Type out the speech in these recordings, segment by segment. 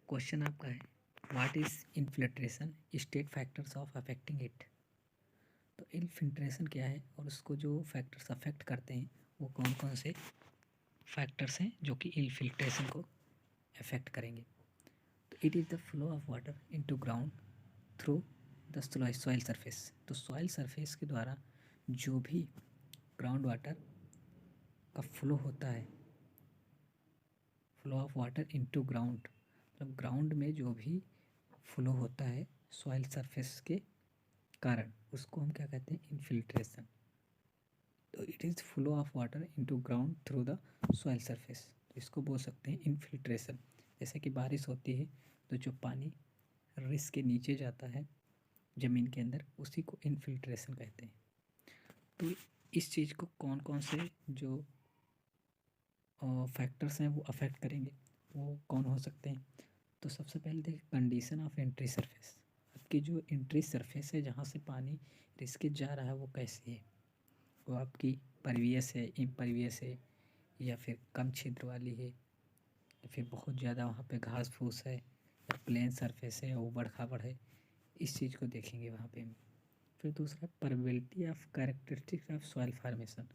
Question आपका है what is infiltration state factors of affecting it. तो इनफिल्ट्रेशन क्या है और उसको जो फैक्टर्स अफेक्ट करते हैं वो कौन कौन से फैक्टर्स हैं जो कि इनफिल्ट्रेशन को अफेक्ट करेंगे। तो it is the flow of water into ground through the soil surface. तो सॉइल सरफेस के द्वारा जो भी ग्राउंड वाटर का फ्लो होता है, flow of water into ground मतलब ग्राउंड में जो भी फ्लो होता है सॉइल सरफेस के कारण, उसको हम क्या कहते हैं, इनफिल्ट्रेशन। तो it is flow of water into ground through the soil surface, तो इसको बोल सकते हैं इनफिल्ट्रेशन। जैसे कि बारिश होती है तो जो पानी रिस के नीचे जाता है ज़मीन के अंदर, उसी को इनफिल्ट्रेशन कहते हैं। तो इस चीज़ को कौन कौन से जो फैक्टर्स हैं वो अफेक्ट करेंगे, वो कौन हो सकते हैं। तो सबसे पहले देखिए कंडीशन ऑफ एंट्री सरफेस। आपकी जो एंट्री सरफेस है जहाँ से पानी रिस के जा रहा है वो कैसी है, वो आपकी परवियस है, इम्परवियस है, या फिर कम छिद्र वाली है, या फिर बहुत ज़्यादा वहाँ पे घास फूस है, या प्लेन सरफेस है, ऊबड़ खाबड़ है। इस चीज़ को देखेंगे वहाँ पे हम। फिर दूसरा permeability of characteristics of soil formation.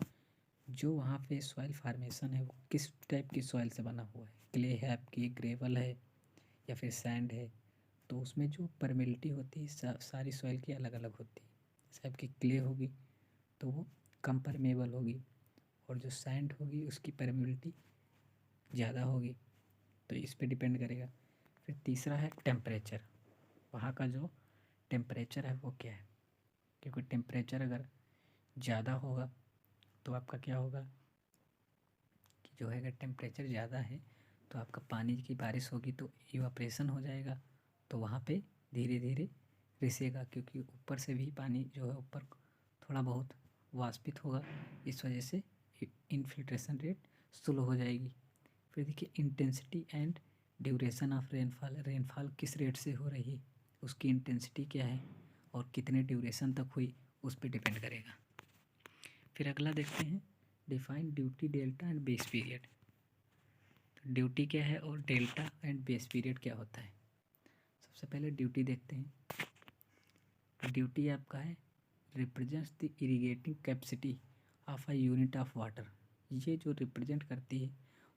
जो वहाँ पे सॉइल फार्मेशन है वो किस टाइप की सॉइल से बना हुआ है, क्ले है आपकी, ग्रेवल है, या फिर सैंड है। तो उसमें जो परमेबिलिटी होती है सारी सॉइल की अलग अलग होती है। जैसे आपकी क्ले होगी तो वो कम परमेबल होगी, और जो सैंड होगी उसकी परमेबिलिटी ज़्यादा होगी। तो इस पे डिपेंड करेगा। फिर तीसरा है टेम्परेचर। वहाँ का जो टेम्परेचर है वो क्या है, क्योंकि टेम्परेचर अगर ज़्यादा होगा तो आपका क्या होगा कि जो है अगर टेम्परेचर ज़्यादा है तो आपका पानी की बारिश होगी तो इवापरेशन हो जाएगा, तो वहाँ पे धीरे धीरे रिसेगा, क्योंकि ऊपर से भी पानी जो है ऊपर थोड़ा बहुत वाष्पित होगा, इस वजह से इनफिल्ट्रेशन रेट स्लो हो जाएगी। फिर देखिए intensity and duration of rainfall. Rainfall किस रेट से हो रही है, उसकी इंटेंसिटी क्या है और कितने ड्यूरेशन तक हुई, उस पर डिपेंड करेगा। फिर अगला देखते हैं define duty, delta and base period. तो ड्यूटी क्या है और डेल्टा एंड बेस पीरियड क्या होता है। सबसे पहले ड्यूटी देखते हैं। ड्यूटी आपका है represents the irrigating capacity of a unit of water. ये जो रिप्रेजेंट करती है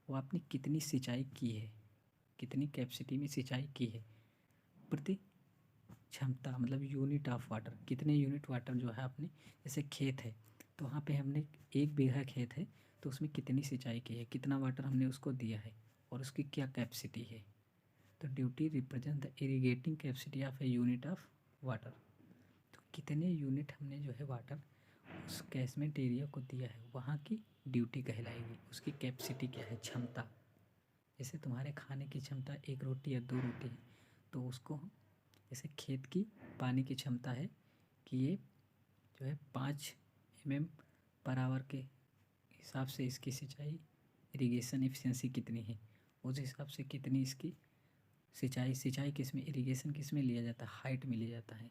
वो आपने कितनी सिंचाई की है, कितनी कैपेसिटी में सिंचाई की है, प्रति क्षमता मतलब यूनिट ऑफ वाटर, कितने यूनिट वाटर जो है आपने, जैसे खेत है तो वहाँ पे हमने 1 बीघा खेत है तो उसमें कितनी सिंचाई की है, कितना वाटर हमने उसको दिया है और उसकी क्या कैपेसिटी है। तो duty represent the irrigating capacity of a unit of water. तो कितने यूनिट हमने जो है वाटर उस कैचमेंट एरिया को दिया है, वहाँ की ड्यूटी कहलाएगी। उसकी कैपेसिटी क्या है, क्षमता। जैसे तुम्हारे खाने की क्षमता 1 रोटी या 2 रोटी है, तो उसको जैसे खेत की पानी की क्षमता है कि ये जो है 5 पर आवर के हिसाब से इसकी सिंचाई इरिगेशन एफिशिएंसी कितनी है, उस हिसाब से कितनी इसकी सिंचाई किस में, इरिगेशन किस में लिया जाता है, हाइट में लिया जाता है,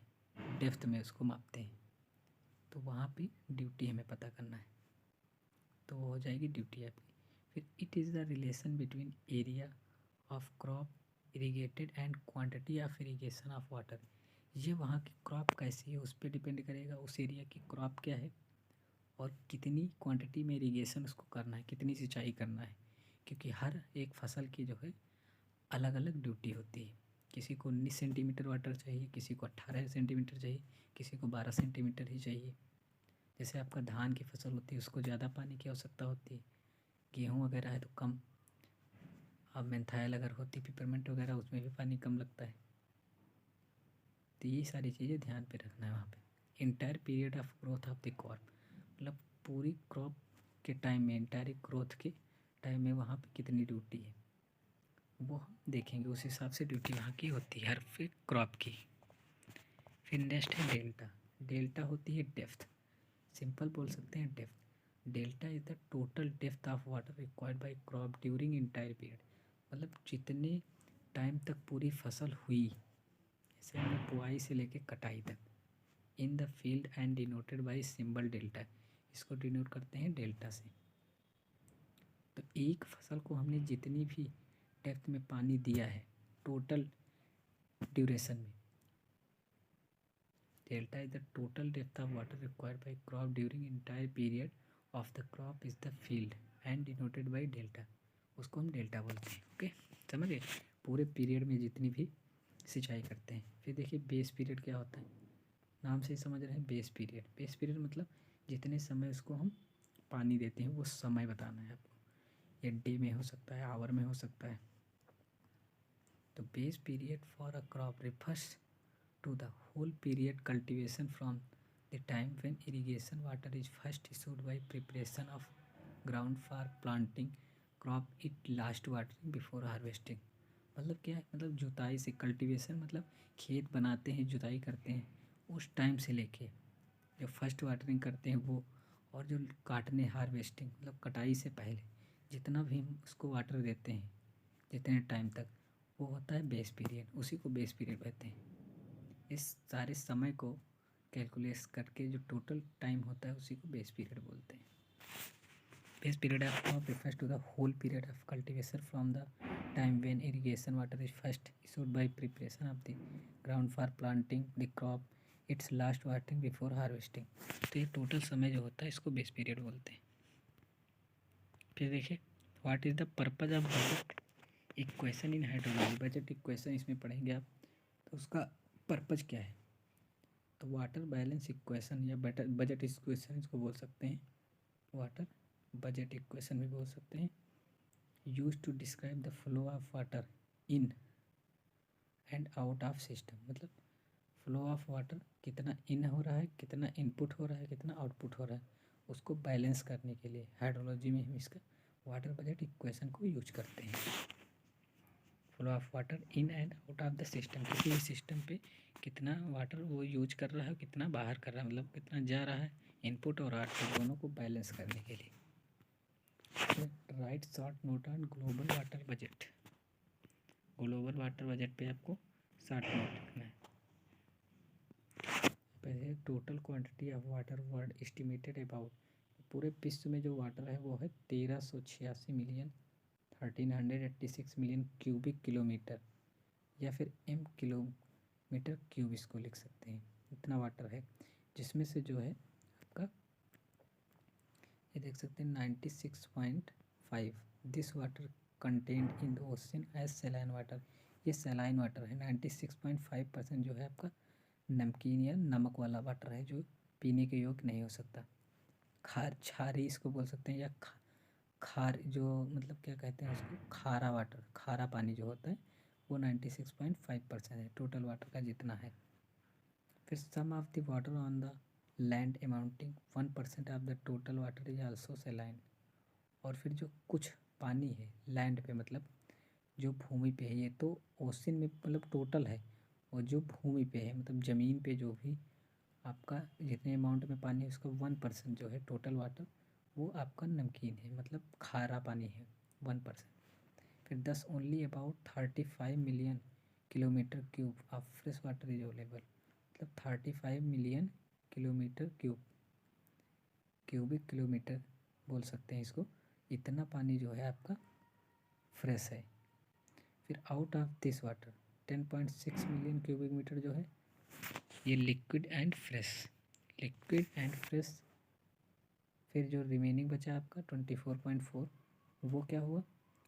डेप्थ में उसको मापते हैं। तो वहाँ पे ड्यूटी हमें पता करना है, तो वो हो जाएगी ड्यूटी आपकी। फिर it is the relation between area of crop irrigated and quantity of irrigation of water. ये वहाँ की क्रॉप कैसी है उस पर डिपेंड करेगा, उस एरिया की क्रॉप क्या है और कितनी क्वांटिटी में इरिगेशन उसको करना है, कितनी सिंचाई करना है। क्योंकि हर एक फसल की जो है अलग अलग ड्यूटी होती है। किसी को 19 सेंटीमीटर वाटर चाहिए, किसी को 18 सेंटीमीटर चाहिए, किसी को 12 सेंटीमीटर ही चाहिए। जैसे आपका धान की फसल होती है उसको ज़्यादा पानी की आवश्यकता होती है, गेहूँ वगैरह है तो कम। अब मेंथाइल अगर होती, पिपरमेंट वगैरह, उसमें भी पानी कम लगता है। तो ये सारी चीज़ें ध्यान पे रखना है वहाँ पे। Entire period of growth of the crop मतलब पूरी क्रॉप के टाइम में, इंटायर ग्रोथ के टाइम में वहाँ पे कितनी ड्यूटी है वो हम देखेंगे, उस हिसाब से ड्यूटी वहाँ की होती है हर फिर क्रॉप की। फिर नेक्स्ट है डेल्टा। डेल्टा होती है डेप्थ, सिंपल बोल सकते हैं depth. Delta is the total depth of water required by crop during entire period. मतलब जितने टाइम तक पूरी फसल हुई, जैसे हमने बुआई से लेके कटाई तक, in the field and denoted by symbol delta. इसको डिनोट करते हैं डेल्टा से। तो एक फसल को हमने जितनी भी डेप्थ में पानी दिया है टोटल ड्यूरेशन में। Delta is the total depth of water required by crop during entire period of the crop is the field and denoted by delta. उसको हम डेल्टा बोलते हैं। ओके, समझ गए, पूरे पीरियड में जितनी भी सिंचाई करते हैं। फिर देखिए बेस पीरियड क्या होता है, नाम से ही समझ रहे हैं बेस पीरियड। बेस पीरियड मतलब जितने समय उसको हम पानी देते हैं वो समय बताना है आपको। ये डे में हो सकता है, आवर में हो सकता है। तो base period for a crop refers to the whole period cultivation from the time when irrigation water is first issued by preparation of ground for planting crop it last watering before harvesting। मतलब क्या है, मतलब जुताई से, cultivation मतलब खेत बनाते हैं, जुताई करते हैं, उस टाइम से लेके जो फर्स्ट वाटरिंग करते हैं वो, और जो काटने हार्वेस्टिंग मतलब कटाई से पहले जितना भी हम उसको वाटर देते हैं जितने टाइम तक, वो होता है बेस पीरियड। उसी को बेस पीरियड कहते हैं। इस सारे समय को कैलकुलेट करके जो टोटल टाइम होता है उसी को बेस पीरियड बोलते हैं। Base period of refers to the whole period of cultivation from the time when irrigation water is first issued by preparation of the ground for planting the crop its last watering before harvesting। तो ये total समय जो होता है इसको base period बोलते हैं। फिर देखिए what is the purpose of budget equation in hydrology. Budget equation इसमें पढ़ेंगे आप, तो उसका पर्पज क्या है। तो वाटर बैलेंस इक्वेशन या बजट इक्वेशन इसको बोल सकते हैं, वाटर बजट इक्वेशन भी बोल सकते हैं। Use to describe the flow of water in and out of system. मतलब फ्लो ऑफ वाटर कितना इन हो रहा है, कितना इनपुट हो रहा है, कितना आउटपुट हो रहा है, उसको बैलेंस करने के लिए हाइड्रोलॉजी में हम इसका वाटर बजट इक्वेशन को यूज करते हैं। Flow of water in and out of the system, किसी भी सिस्टम पे कितना वाटर वो यूज कर रहा है, कितना बाहर कर रहा है, मतलब कितना जा रहा है, इनपुट और आउटपुट दोनों को बैलेंस करने के लिए। Right short note on global water budget. Global water budget पे आपको शॉर्ट नोट लिखना है। पहले total quantity of water world estimated about, पूरे विश्व में जो वाटर है वो है 1386 मिलियन 1386 मिलियन क्यूबिक किलोमीटर, या फिर एम किलोमीटर क्यूब इसको लिख सकते हैं। इतना वाटर है, जिसमें से जो है आपका ये देख सकते हैं 96.5 this water content in the ocean as saline water. ये सैलाइन वाटर है। 96.5% जो है आपका नमकीन या नमक वाला वाटर है, जो पीने के योग्य नहीं हो सकता। क्षारी इसको बोल सकते हैं, या खार जो मतलब क्या कहते हैं उसको, खारा वाटर, खारा पानी जो होता है वो 96.5% है टोटल वाटर का जितना है। फिर some of the water on the land amounting 1% of the total water is also saline. और फिर जो कुछ पानी है लैंड पे, मतलब जो भूमि पे है, ये तो ओशन में मतलब टोटल है, और जो भूमि पे है मतलब ज़मीन पे जो भी आपका जितने अमाउंट में पानी है उसका 1% जो है टोटल वाटर वो आपका नमकीन है, मतलब खारा पानी है 1%। फिर 10 only about 35 million kilometre cube of fresh water is available. मतलब 35 मिलियन किलोमीटर क्यूबिक किलोमीटर बोल सकते हैं इसको, इतना पानी जो है आपका फ्रेश है। फिर out of this water 10.6 million cubic metre जो है ये liquid and fresh, liquid and fresh. फिर जो रिमेनिंग बचा आपका 24.4 वो क्या हुआ,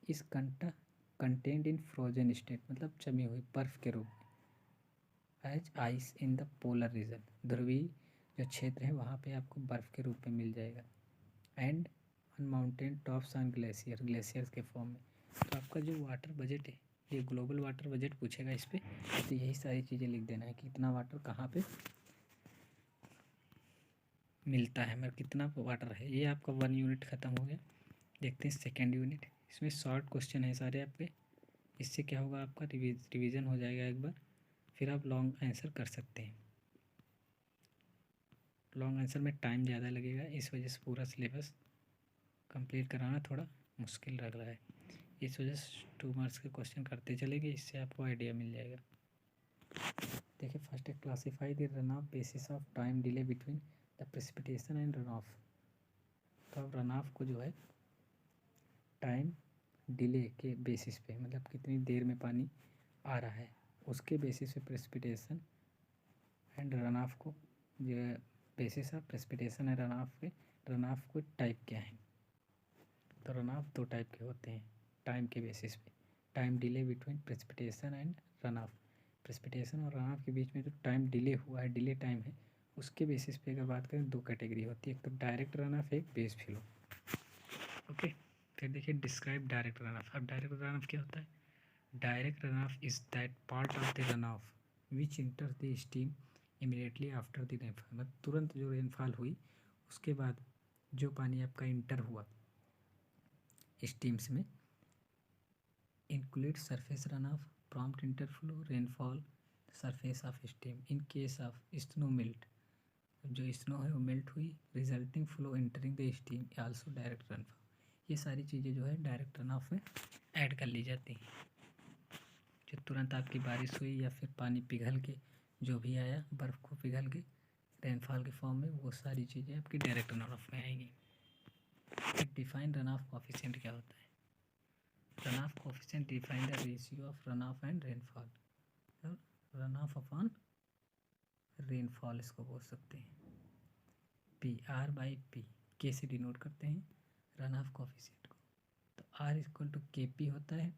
इस कंटेंट इन फ्रोजन स्टेट, मतलब जमी हुई बर्फ़ के रूप में, as ice in the polar region, ध्रुवीय जो क्षेत्र है वहाँ पे आपको बर्फ़ के रूप में मिल जाएगा। And on mountain tops on glaciers के फॉर्म में। तो आपका जो वाटर बजट है, ये ग्लोबल वाटर बजट पूछेगा इस पर, तो यही सारी चीज़ें लिख देना है कि कितना वाटर कहाँ पे मिलता है, मतलब कितना वाटर है। ये आपका 1 यूनिट ख़त्म हो गया। देखते हैं सेकेंड यूनिट। इसमें शॉर्ट क्वेश्चन है सारे आपके, इससे क्या होगा आपका रिवीजन हो जाएगा एक बार, फिर आप लॉन्ग आंसर कर सकते हैं। लॉन्ग आंसर में टाइम ज़्यादा लगेगा, इस वजह से पूरा सिलेबस कंप्लीट कराना थोड़ा मुश्किल लग रहा है। इस वजह से 2 मार्क्स के क्वेश्चन करते चलेंगे, इससे आपको आइडिया मिल जाएगा। देखिए फर्स्ट है classify the run of basis of time delay between the precipitation and run of. तो अब रन ऑफ को जो है टाइम डिले के बेसिस पे, मतलब कितनी देर में पानी आ रहा है, उसके बेसिस पे प्रेसिपिटेशन एंड रन ऑफ को, जो बेसिस ऑफ प्रेसिपिटेशन है रन ऑफ के, रन ऑफ को टाइप क्या है। तो रन ऑफ दो टाइप के होते हैं टाइम के बेसिस पे, time delay between precipitation and run of. Precipitation और रन ऑफ के बीच में जो टाइम डिले हुआ है, डिले टाइम है, उसके बेसिस पे अगर बात करें दो कैटेगरी होती है, एक तो डायरेक्ट रन ऑफ, एक बेस फ्लो। ओके, फिर देखिए डिस्क्राइब डायरेक्ट रन ऑफ। अब डायरेक्ट रन ऑफ क्या होता है? Direct run of is that part of the run of which इंटर्स the steam immediately after the rainfall. मतलब तुरंत जो रेनफॉल हुई उसके बाद जो पानी आपका इंटर हुआ स्टीम्स में, include surface run off, prompt interflow, rainfall, surface of stream in case of snow melt. जो स्नो है वो मेल्ट हुई, resulting flow entering the stream also direct run off. ये सारी चीज़ें जो है डायरेक्ट रन ऑफ में ऐड कर ली जाती हैं। जो तुरंत आपकी बारिश हुई या फिर पानी पिघल के जो भी आया, बर्फ़ को पिघल के रेनफॉल के फॉर्म में, वो सारी चीज़ें आपकी डायरेक्ट रन ऑफ में आएंगी। फिर डिफाइन रन ऑफ कोफिशिएंट क्या होता है? Run of coefficient define the ratio of run of and rainfall. Run of upon rainfall इसको बोल सकते हैं। पी आर बाई पी के से डिनोट करते हैं रन ऑफ कोफिशिएंट को। तो आर इक्वल टू के पी होता है।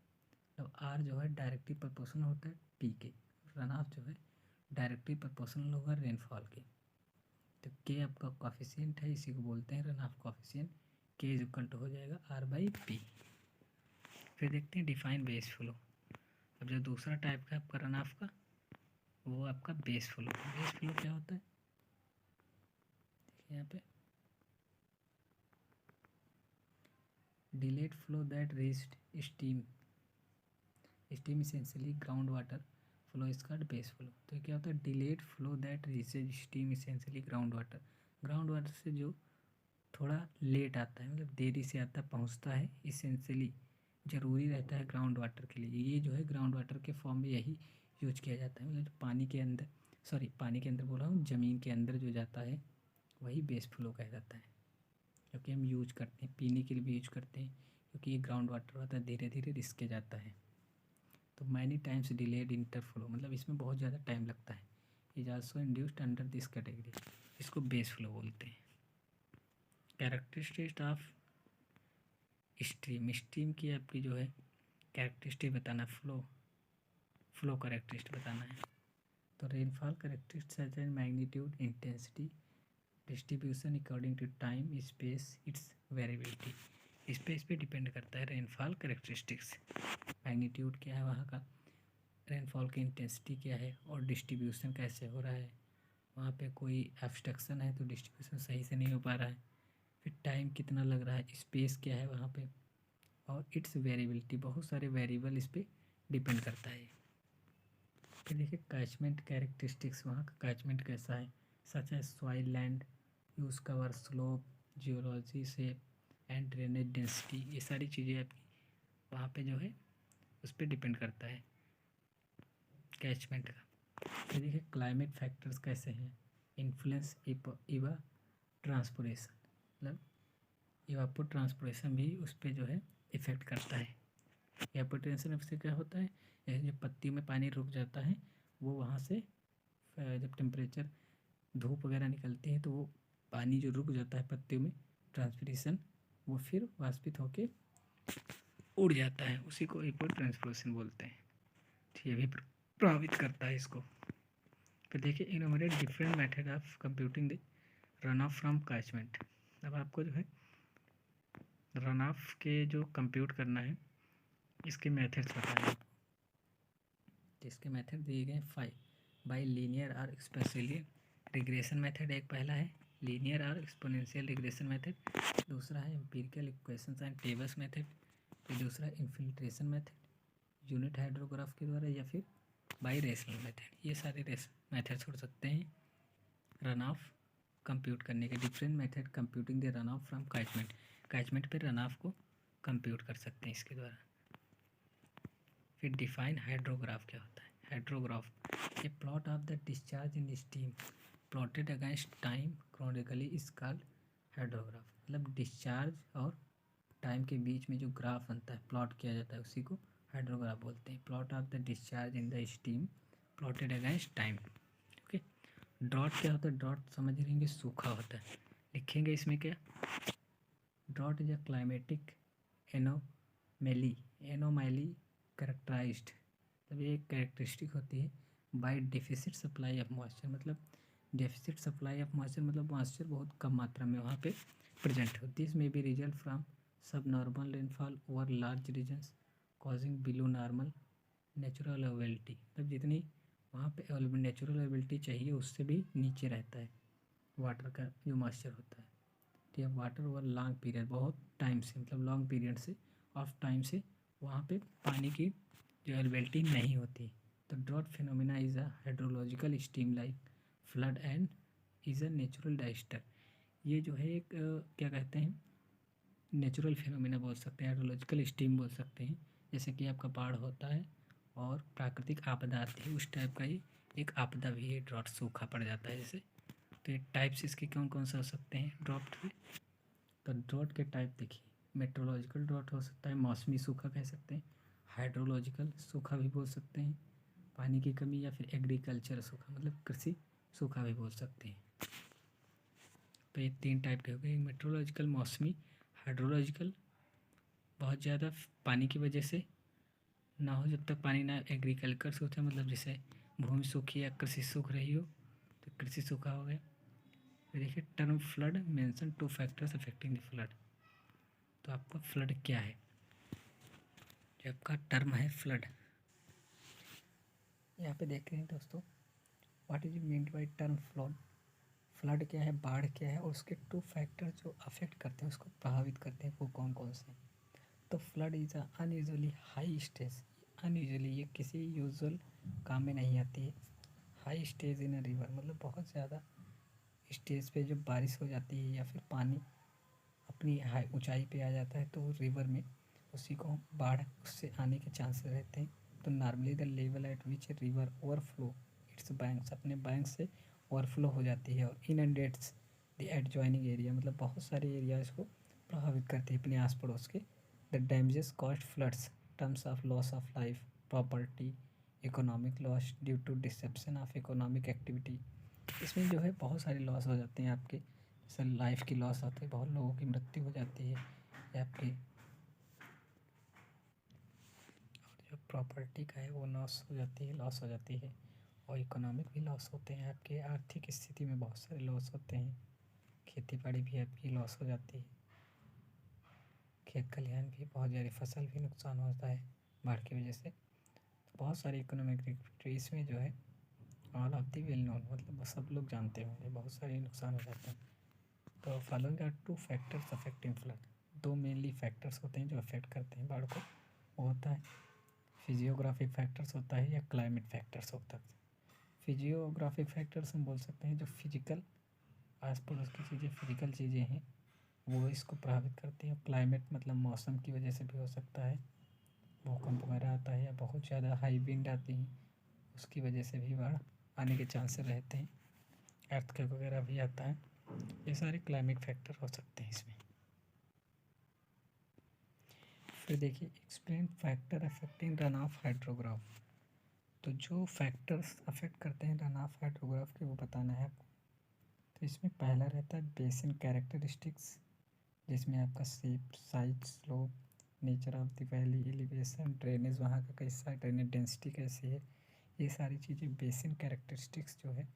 तो आर जो है डायरेक्टली प्रोपोर्शनल होता है पी के। रन ऑफ जो है डायरेक्टली प्रोपोर्शनल होगा रेनफॉल के। तो के आपका कोफिशिएंट है, इसी को बोलते हैं रन ऑफ कोफिशिएंट। के इज इक्वल टू हो जाएगा आर बाई पी। फिर देखते हैं डिफाइन बेस फ्लो। अब जो दूसरा टाइप का आपका रन ऑफ का, वो आपका बेस फ्लो। बेस फ्लो क्या होता है? देखिए यहाँ पे delayed flow that reached steam, steam essentially ground water flow is called base flow. तो क्या होता है? Delayed flow that reaches steam essentially ground water. Ground water से जो थोड़ा लेट आता है, मतलब देरी से आता, पहुंचता है, इसेंशियली ज़रूरी रहता है ग्राउंड वाटर के लिए। ये जो है ग्राउंड वाटर के फॉर्म में यही यूज किया जाता है। मतलब जो पानी के अंदर, सॉरी पानी के अंदर बोल रहा हूँ, ज़मीन के अंदर जो जाता है वही बेस फ्लो कहा जाता है। क्योंकि हम यूज करते हैं, पीने के लिए भी यूज करते हैं, क्योंकि ये ग्राउंड वाटर होता है, धीरे धीरे रिस्क के जाता है। तो मैनी टाइम्स डिलेड इंटरफ्लो, मतलब इसमें बहुत ज़्यादा टाइम लगता है। Is also induced under this category, इसको बेस फ्लो बोलते हैं। कैरेक्टरिस्टिक्स ऑफ स्ट्रीम, स्ट्रीम की आपकी जो है कैरेक्टरिस्टिक बताना, फ्लो कैरेक्टरिस्टिक बताना है। तो rainfall characteristics such as magnitude, intensity, distribution according to time, space, its variability. Space पे डिपेंड करता है रेनफॉल कैरेक्टरिस्टिक्स। मैग्नीट्यूड क्या है वहाँ का, रेनफॉल की इंटेंसिटी क्या है, और डिस्ट्रीब्यूशन कैसे हो रहा है, वहाँ पे कोई ऑब्स्ट्रक्शन है तो डिस्ट्रीब्यूशन सही से नहीं हो पा रहा है, फिर टाइम कितना लग रहा है, स्पेस क्या है वहाँ पे, और इट्स वेरिएबिलिटी, बहुत सारे वेरिएबल इस पर डिपेंड करता है। फिर देखिए कैचमेंट कैरेक्टरिस्टिक्स, वहाँ का कैचमेंट कैसा है, सच है soil, land use, cover, slope, geology, shape and drainage density, ये सारी चीज़ें आपकी वहाँ पे जो है उस पर डिपेंड करता है कैचमेंट का। फिर देखिए क्लाइमेट फैक्टर्स कैसे हैं, इन्फ्लुएंस इवा ट्रांसपोरेशन, मतलब इवापो ट्रांसपोरेशन भी उस पर जो है इफ़ेक्ट करता है। इवापोरेशन से क्या होता है, जब पत्तियों में पानी रुक जाता है, वो वहाँ से जब टेम्परेचर, धूप वगैरह निकलती है तो वो पानी जो रुक जाता है पत्तियों में, ट्रांसपिरेशन, वो फिर वाष्पित होके उड़ जाता है, उसी को इवापो ट्रांसपोरेशन बोलते हैं। ये भी प्रभावित करता है इसको। फिर देखिए enumerate different method of computing the run of from catchment. अब आपको जो है रन ऑफ के जो कंप्यूट करना है, इसके मेथड्स बताएं। इसके मेथड दिए गए 5 बाय लीनियर और एक्सपोनेंशियल रिग्रेशन मेथड। एक पहला है लीनियर और एक्सपोनेंशियल रिग्रेशन मेथड, दूसरा है empirical equations and tables method, फिर दूसरा इन्फिल्ट्रेशन मेथड, यूनिट हाइड्रोग्राफ के द्वारा, या फिर बाई रेशनल मेथड। ये सारे मेथड छोड़ सकते हैं रन ऑफ कंप्यूट करने के। Different method computing the run of from catchment, catchment पे रन ऑफ को कंप्यूट कर सकते हैं इसके द्वारा। फिर डिफाइन हाइड्रोग्राफ क्या होता है। Hydrograph A plot of the discharge in steam plotted against time chronically is called hydrograph. मतलब डिस्चार्ज और टाइम के बीच में जो ग्राफ बनता है, प्लॉट किया जाता है, उसी को हाइड्रोग्राफ बोलते हैं। Plot of the discharge in the stream plotted against time. Okay, drought क्या होता है? ड्रॉट समझ लेंगे, सूखा होता है। लिखेंगे इसमें क्या? Drought is a climatic anomaly characterized, मतलब ये एक कैरेक्टरिस्टिक होती है by deficit supply of moisture. मतलब डेफिसिट सप्लाई ऑफ मॉइस्चर मतलब मॉइस्चर बहुत कम मात्रा में वहाँ पे प्रेजेंट होती है। इसमें भी result from subnormal rainfall over large regions causing below normal natural availability, मतलब जितनी वहाँ पे नेचुरल अवेलेबिलिटी चाहिए उससे भी नीचे रहता है वाटर का जो मॉइस्चर होता है। ठीक है, वाटर ओवर लॉन्ग पीरियड, बहुत टाइम से, मतलब लॉन्ग पीरियड से, ऑफ टाइम से वहाँ पे पानी की जो अवेलेबिलिटी नहीं होती। तो drought phenomena is a hydrological extreme like flood and is a natural disaster. ये जो है एक क्या कहते हैं, नेचुरल फिनोमिना बोल सकते हैं, हाइड्रोलॉजिकल स्टीम बोल सकते हैं। जैसे कि आपका बाढ़ होता है और प्राकृतिक आपदा आती है, उस टाइप का ही एक आपदा भी है ड्रॉट, सूखा पड़ जाता है जैसे। तो ये टाइप्स इसके कौन कौन से हो सकते हैं ड्रॉट के? तो ड्रॉट के टाइप देखिए, मेट्रोलॉजिकल ड्रॉट हो सकता है, मौसमी सूखा कह सकते हैं, हाइड्रोलॉजिकल सूखा भी बोल सकते हैं, पानी की कमी, या फिर एग्रीकल्चर सूखा मतलब कृषि सूखा भी बोल सकते हैं। तो ये 3 टाइप के हो गए, मेट्रोलॉजिकल, मौसमी, हाइड्रोलॉजिकल। बहुत ज़्यादा पानी की वजह से ना हो, जब तक पानी ना, एग्रीकल्चर सूखा मतलब जैसे भूमि सूखी या कृषि सूख रही हो तो कृषि सूखा हो गया। तो देखिए term flood mention 2 factors affecting the flood. तो आपका फ्लड क्या है? जो आपका टर्म है फ्लड, यहाँ पे देख रहे हैं दोस्तों, what is mean by term flood. Flood क्या है, बाढ़ क्या है, और उसके 2 फैक्टर जो अफेक्ट करते हैं, उसको प्रभावित करते हैं, वो कौन कौन से हैं? तो flood is unusually high stage. Unusually ये किसी यूजुअल काम में नहीं आती है। High stage in a river मतलब बहुत ज़्यादा स्टेज पे जब बारिश हो जाती है या फिर पानी अपनी हाई ऊंचाई पे आ जाता है तो रिवर में उसी को बाढ़ उससे आने के चांसेस रहते हैं। तो normally the level eight which river overflow it's banks, अपने बैंक से ओवरफ्लो हो जाती है और इनंडेट्स द एडजॉइनिंग एरिया, मतलब बहुत सारे एरियाज को प्रभावित करती है अपने आस पड़ोस के। The damages cost floods terms of loss of life property economic loss due to disruption of economic activity. इसमें जो है बहुत सारे लॉस हो जाते हैं आपके, जैसे लाइफ की लॉस होती है, बहुत लोगों की मृत्यु हो जाती है, या आपकी जो प्रॉपर्टी का है वो लॉस हो जाती है, और इकोनॉमिक भी लॉस होते हैं, आपके आर्थिक स्थिति में बहुत सारे लॉस होते हैं, खेती बाड़ी भी आपकी लॉस हो जाती है, खेत खलिहान भी, बहुत ज़्यादा फसल भी नुकसान होता है बाढ़ की वजह से। तो बहुत सारी इकोनॉमिक एक्टिविटी इसमें जो है all of the well known, मतलब सब लोग जानते होंगे, बहुत सारे नुकसान हो जाते हैं। तो following are 2 factors affecting flood. 2 mainly factors होते हैं जो अफेक्ट करते हैं बाढ़ को, वो होता है फिजियोग्राफिक फैक्टर्स होता है या क्लाइमेट फैक्टर्स होता है। फिजियोग्राफिक फैक्टर्स हम बोल सकते हैं जो फिजिकल आस पड़ोस की चीज़ें, फिजिकल चीज़ें हैं वो इसको प्रभावित करती हैं। क्लाइमेट मतलब मौसम की वजह से भी हो सकता है, भूकंप वगैरह आता है या बहुत ज़्यादा हाई विंड आती है उसकी वजह से भी बाढ़ आने के चांसेस रहते हैं, अर्थक्वेक वगैरह भी आता है, ये सारे क्लाइमेट फैक्टर हो सकते हैं इसमें। फिर देखिए explain factor affecting run of hydrograph. तो जो फैक्टर्स अफेक्ट करते हैं रन ऑफ हाइड्रोग्राफ के वो बताना है आपको। तो इसमें पहला रहता है बेसिन कैरेक्टरिस्टिक्स, जिसमें आपका shape, size, slope, nature of the valley, elevation, drainage वहाँ का कैसा है, ड्रेनेज डेंसिटी कैसी है, ये सारी चीज़ें बेसिन कैरेक्टरिस्टिक्स जो है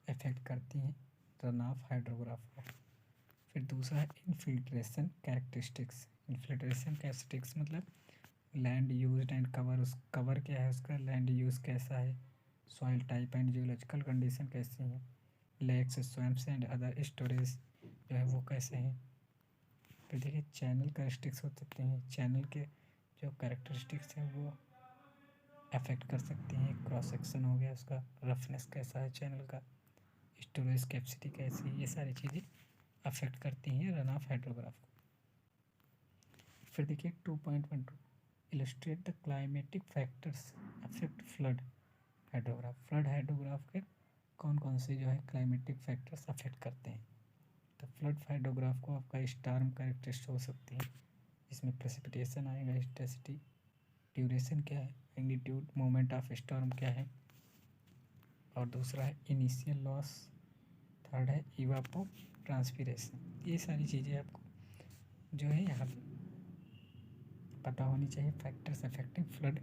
अफेक्ट करती हैं रन ऑफ हाइड्रोग्राफ को। फिर दूसरा है इनफिल्ट्रेशन कैरेक्टरिस्टिक्स। इनफिल्ट्रेशन कैरेक्टरिस्टिक्स मतलब लैंड यूज्ड एंड कवर, उस कवर क्या है उसका, लैंड यूज़ कैसा है, soil type and geological condition कैसी हैं, lakes, swamps and other storage जो है वो कैसे हैं। फिर देखिए चैनल कैरेक्टरिस्टिक्स हो सकते हैं, चैनल के जो कैरेक्टरिस्टिक्स हैं वो अफेक्ट कर सकती हैं। क्रॉस सेक्शन हो गया, उसका रफनेस कैसा है चैनल का, स्टोरेज कैपेसिटी कैसी है, ये सारी चीज़ें अफेक्ट करती हैं रन ऑफ हाइड्रोग्राफ को। फिर देखिए 2.12 illustrate the climatic factors affect flood hydrograph. Flood hydrograph के कौन कौन से जो है क्लाइमेटिक फैक्टर्स अफेक्ट करते हैं। तो फ्लड हाइड्रोग्राफ को आपका स्टार्म कैरेक्टरिस्टिक हो सकती है, इसमें प्रेसिपिटेशन आएगा, इंटेंसिटी, ड्यूरेशन क्या है, मैग्नीट्यूड, मोमेंट ऑफ स्टॉर्म क्या है, और दूसरा है इनिशियल लॉस, थर्ड है इवापो ट्रांसपीरेशन। ये सारी चीज़ें आपको जो है यहाँ पे पता होनी चाहिए। फैक्टर्स अफेक्टिंग फ्लड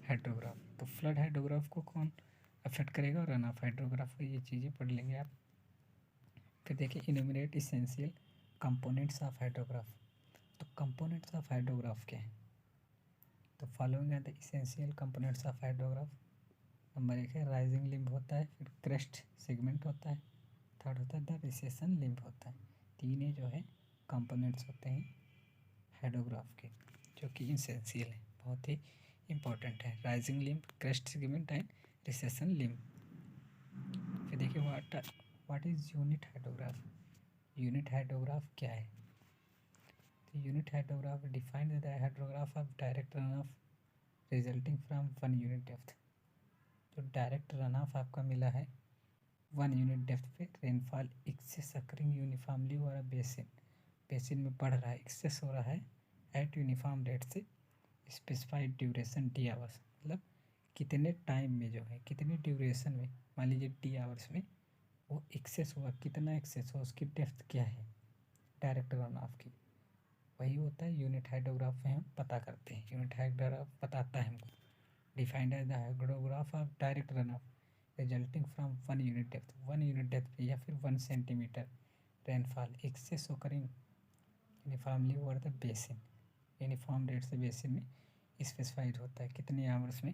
हाइड्रोग्राफ, तो फ्लड हाइड्रोग्राफ को कौन अफेक्ट करेगा, और रन ऑफ हाइड्रोग्राफ को, ये चीज़ें पढ़ लेंगे आप। फिर देखिए enumerate essential components of hydrograph. तो कंपोनेंट्स ऑफ हाइड्रोग्राफ क्या है, तो following are the essential components of hydrograph. Number 1 है राइजिंग लिम्ब होता है, फिर क्रेस्ट सेगमेंट होता है, थर्ड होता है द रिसेशन लिम्ब होता है। तीन जो है कंपोनेंट्स होते हैं हाइड्रोग्राफ के, जो कि इसेंशियल है, बहुत ही इंपॉर्टेंट है। Rising limb, crest segment and recession limb. फिर देखिए what is unit hydrograph. Unit hydrograph क्या है, तो unit hydrograph defined the hydrograph of direct run off resulting from 1 unit depth. जो डायरेक्ट रन ऑफ आपका मिला है 1 यूनिट डेप्थ पे, rainfall excess occurring uniformly over basin, basin में बढ़ रहा है, एक्सेस हो रहा है एट यूनिफॉर्म रेट से, स्पेसिफाइड ड्यूरेशन टी आवर्स, मतलब कितने टाइम में जो है, कितने ड्यूरेशन में, मान लीजिए टी आवर्स में वो एक्सेस हुआ, कितना एक्सेस हुआ, उसकी डेप्थ क्या है डायरेक्ट रन ऑफ की, वही होता है यूनिट हाइड्रोग्राफ में हम पता करते हैं। यूनिट हाइड्रोग्राफ बताता है हमको, defined as the hydrograph of direct run off resulting from 1 unit depth, 1 unit depth पे या फिर 1 centimetre rainfall excess occurring uniformly over the basin, uniform rate से बेसिन में स्पेसिफाइड होता है कितने आवर्स में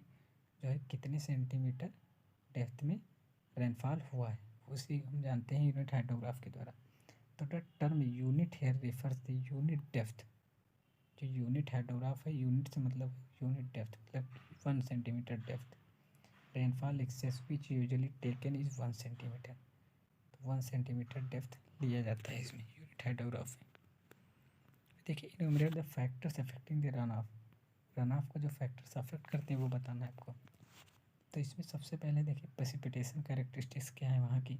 जो है कितने सेंटीमीटर डेप्थ में रेनफॉल हुआ है, उसी हम जानते हैं यूनिट हाइड्रोग्राफ के द्वारा। तो the term unit here refers the unit depth. जो यूनिट हाइड्रोग्राफ है, यूनिट से मतलब यूनिट डेप्थ, मतलब 1 centimetre depth, rainfall excess which usually taken is 1 centimetre, तो 1 सेंटीमीटर डेप्थ लिया जाता है इसमें यूनिट हाइड्रोग्राफ में। देखिए enumerate the factors affecting the run of. Run of को जो फैक्टर्स अफेक्ट करते हैं वो बताना है आपको। तो इसमें सबसे पहले देखिए प्रेसिपिटेशन कैरेक्टरिस्टिक्स क्या है वहाँ की,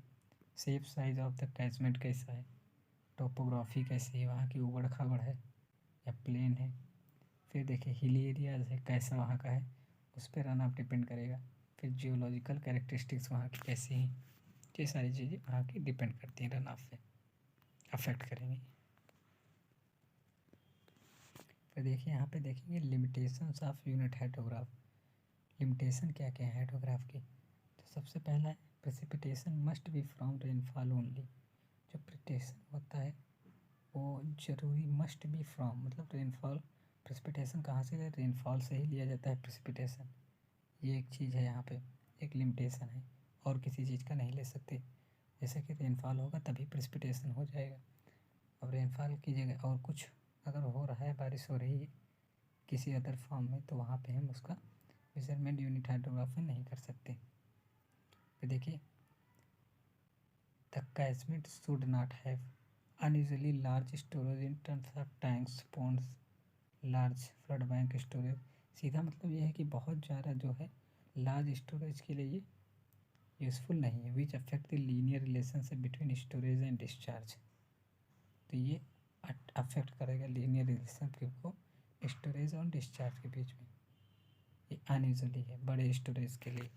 shape size of the catchment कैसा है, टोपोग्राफी कैसी है वहाँ की, उबड़ खाबड़ है या प्लेन है। फिर देखिए हिली एरियाज है, कैसा वहाँ का है, उस पर रन ऑफ डिपेंड करेगा। फिर जियोलॉजिकल कैरेक्टरिस्टिक्स वहाँ की कैसी हैं, ये सारी चीज़ें वहाँ की डिपेंड करती हैं, रन ऑफ पे अफेक्ट करेंगी। फिर देखिए यहाँ पे देखेंगे limitations of unit hydrograph. Limitation क्या क्या है हाइड्रोग्राफ की, तो सबसे पहला है precipitation must be from rainfall only. जो प्रेसिपिटेशन होता है वो जरूरी मस्ट बी फ्रॉम, मतलब रेनफॉल, प्रेसिपिटेशन कहाँ से है, रेनफॉल से ही लिया जाता है प्रेसिपिटेशन। ये एक चीज़ है यहाँ पे, एक लिमिटेशन है, और किसी चीज़ का नहीं ले सकते। जैसे कि रेनफॉल होगा तभी प्रेसिपिटेशन हो जाएगा। अब रेनफॉल की जगह और कुछ अगर हो रहा है, बारिश हो रही है किसी अदर फॉर्म में, तो वहाँ पे हम उसका मेजरमेंट यूनिट हाइड्रोग्राफ में नहीं कर सकते। फिर देखिए the catchment should not have unusually large storage in terms of tanks, ponds, large flood bank storage. सीधा मतलब ये है कि बहुत ज़्यादा जो है लार्ज स्टोरेज के लिए ये यूज़फुल नहीं है। Which affect the linear relationship between storage and discharge, तो ये अफेक्ट करेगा लीनियर रिलेशनशिप को स्टोरेज और डिस्चार्ज के बीच में, ये अनयूजुअली है बड़े स्टोरेज के लिए।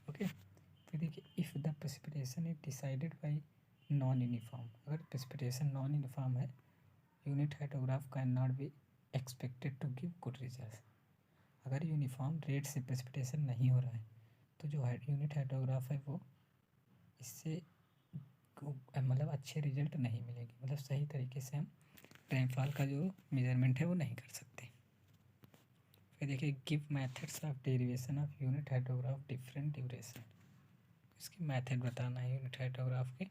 ओके, फिर देखिए if the precipitation is decided by non uniform, अगर प्रेसिपिटेशन नॉन यूनिफॉर्म है, unit hydrograph can not be expected to give good result. अगर यूनिफॉर्म रेट से प्रेसिपिटेशन नहीं हो रहा है तो जो यूनिट हाइड्रोग्राफ है वो इससे मतलब अच्छे रिजल्ट नहीं मिलेगी, मतलब सही तरीके से हम रेनफॉल का जो मेजरमेंट है वो नहीं कर सकते। फिर देखिए give methods of derivation of unit hydrograph different duration. इसकी मेथड बताना है यूनिट हाइड्रोग्राफ के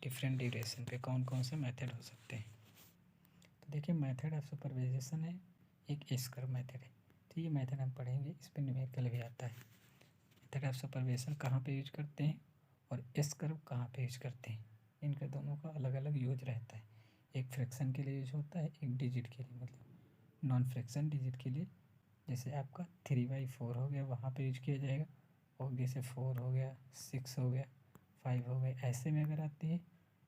डिफरेंट ड्यूरेशन पे कौन कौन से मेथड हो सकते हैं। तो देखिए मेथड ऑफ सुपरवाइजेशन है, एक एस कर्व मेथड है, तो ये मेथड हम पढ़ेंगे, इस पर न्यूमेरिकल भी आता है। मेथड ऑफ सुपरवाइजेशन कहाँ पे यूज करते हैं और एस कर्व कहाँ पे यूज करते हैं, इनके दोनों का अलग अलग यूज रहता है। एक फ्रैक्शन के लिए यूज होता है, एक डिजिट के लिए, मतलब नॉन फ्रैक्शन डिजिट के लिए, जैसे आपका 3/4 हो गया वहाँ पे यूज किया जाएगा, और जैसे 4 हो गया, 6 हो गया, 5 हो गया, ऐसे में अगर आती है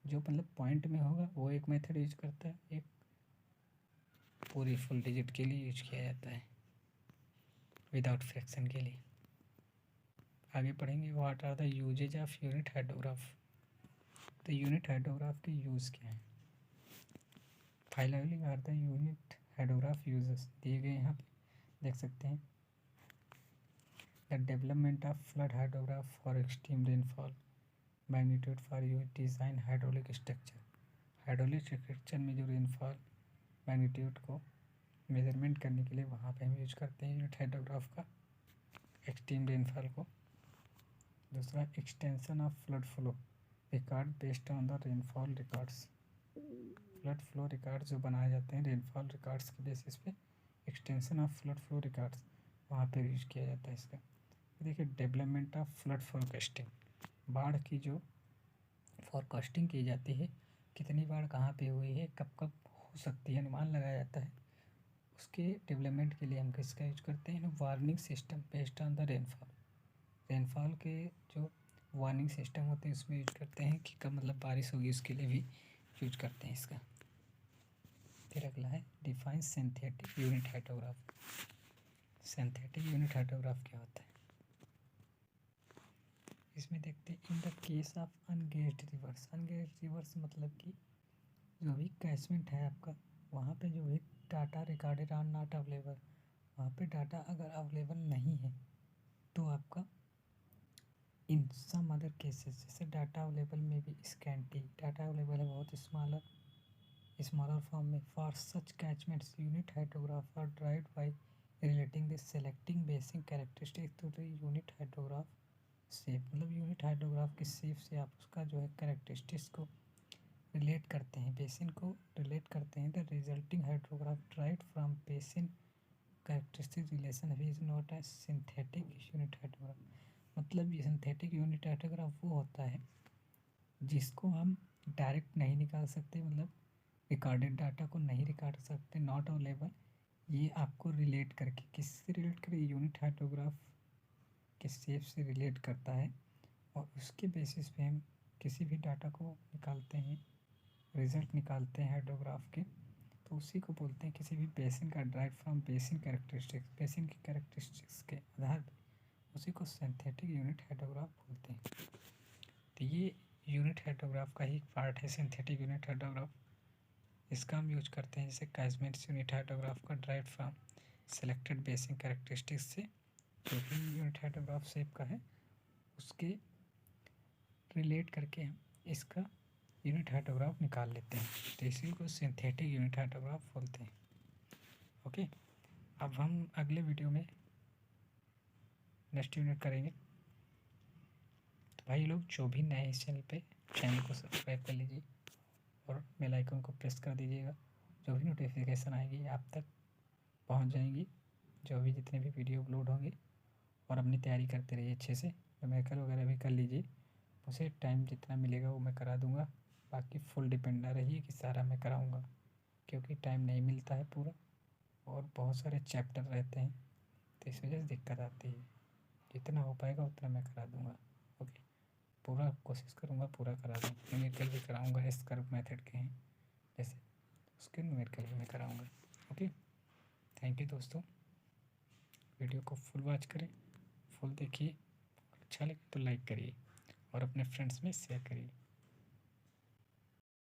जो मतलब पॉइंट में होगा वो एक मेथड यूज करता है, एक पूरी फुल डिजिट के लिए यूज किया जाता है। विदाउट फ्रैक्शन के लिए। आगे पढ़ेंगे what are the uses of unit hydrograph. तो यूनिट हाइड्रोग्राफ के यूज़ क्या हैं। Finally are the unit hydrograph uses दिए गए यहाँ पे देख सकते हैं। The development of flood hydrograph for extreme rainfall magnitude for use design hydraulic structure. Hydraulic structure में जो रेनफॉल मैग्नीट्यूड को मेजरमेंट करने के लिए वहाँ पे हम यूज करते हैं यूनिट हाइड्रोग्राफ का, एक्सट्रीम रेनफॉल को। दूसरा extension of flood flow record based on the rainfall records. Flood flow records जो बनाए जाते हैं रेनफॉल रिकॉर्ड्स के बेसिस पे, extension of flood flow records वहाँ पे यूज किया जाता है इसका। देखिए डेवलपमेंट ऑफ फ्लड फोरकास्टिंग, बाढ़ की जो फोरकास्टिंग की जाती है, कितनी बाढ़ कहाँ पे हुई है, कब कब हो सकती है, अनुमान लगाया जाता है। उसके डेवलपमेंट के लिए हम किसका यूज करते हैं, warning system based on the rainfall. Rainfall के जो वार्निंग सिस्टम होते हैं उसमें यूज करते हैं कि कब मतलब बारिश होगी, उसके लिए भी यूज करते हैं इसका। फिर अगला है define synthetic unit hydrograph. Synthetic unit hydrograph क्या होता है, इसमें देखते हैं। In the case of ungauged rivers, ungauged rivers मतलब कि जो भी कैचमेंट है आपका, वहाँ पे जो भी data recorded are not available, वहाँ पे डाटा अगर अवेलेबल नहीं है तो आपका इन सम अदर केसेस, जैसे डाटा अवेलेबल में भी स्कैंटी, डाटा अवेलेबल है बहुत स्मॉलर फॉर्म में, for such catchments unit hydrograph are derived by relating the selecting basic characteristic to the unit hydrograph shape. मतलब यूनिट हाइड्रोग्राफ के shape से आप उसका जो है कैरेक्टरिस्टिक्स को रिलेट करते हैं, बेसिन को रिलेट करते हैं। The resulting hydrograph derived from basin characteristic relation is not as synthetic unit hydrograph. मतलब ये सिंथेटिक यूनिट हाइड्रोग्राफ वो होता है जिसको हम डायरेक्ट नहीं निकाल सकते, मतलब रिकॉर्डेड डाटा को नहीं रिकॉर्ड सकते, नॉट अवेलेबल। ये आपको रिलेट करके, किससे रिलेट करे, यूनिट हाइड्रोग्राफ के शेप से रिलेट करता है, और उसके बेसिस पे हम किसी भी डाटा को निकालते हैं, रिजल्ट निकालते हैं हाइड्रोग्राफ के, तो उसी को बोलते हैं किसी भी बेसिन का drive from basin characteristics, basin की कैरेक्टरिस्टिक्स के आधार पर उसी को सिंथेटिक यूनिट हाइड्रोग्राफ बोलते हैं। तो ये यूनिट हाइड्रोग्राफ का ही पार्ट है सिंथेटिक यूनिट हाइड्रोग्राफ। इसका हम यूज करते हैं जैसे कैचमेंट्स यूनिट हाइड्रोग्राफ का drive from selected basin characteristics से, जो भी यूनिट हाइड्रोग्राफ शेप का है उसके रिलेट करके हम इसका यूनिट हाइड्रोग्राफ निकाल लेते हैं, तो इसी को सिंथेटिक यूनिट हाइड्रोग्राफ बोलते हैं। ओके, अब हम अगले वीडियो में नेक्स्ट यूनिट करेंगे। तो भाई लोग जो भी नए इस चैनल को सब्सक्राइब कर लीजिए और बेल आइकन को प्रेस कर दीजिएगा, जो भी नोटिफिकेशन आएगी आप तक पहुंच जाएंगी, जो भी जितने भी वीडियो अपलोड होंगे। और अपनी तैयारी करते रहिए अच्छे से, न्यूमेरिकल वगैरह भी कर लीजिए, उसे टाइम जितना मिलेगा वो मैं करा दूंगा। बाकी फुल डिपेंड ना रहिए कि सारा मैं कराऊंगा, क्योंकि टाइम नहीं मिलता है पूरा, और बहुत सारे चैप्टर रहते हैं, तो इस वजह से दिक्कत आती है। जितना हो पाएगा उतना मैं करा दूंगा। ओके, पूरा कोशिश करूँगा पूरा करा दूँ। न्यूमेरिकल भी कराऊँगा, एस कर्व मेथड के हैं जैसे, उसके न्यूमेरिकल भी मैं कराऊँगा। ओके, थैंक यू दोस्तों। वीडियो को फुल वॉच करें, फुल देखिए, अच्छा लगे तो लाइक करिए और अपने फ्रेंड्स में शेयर करिए।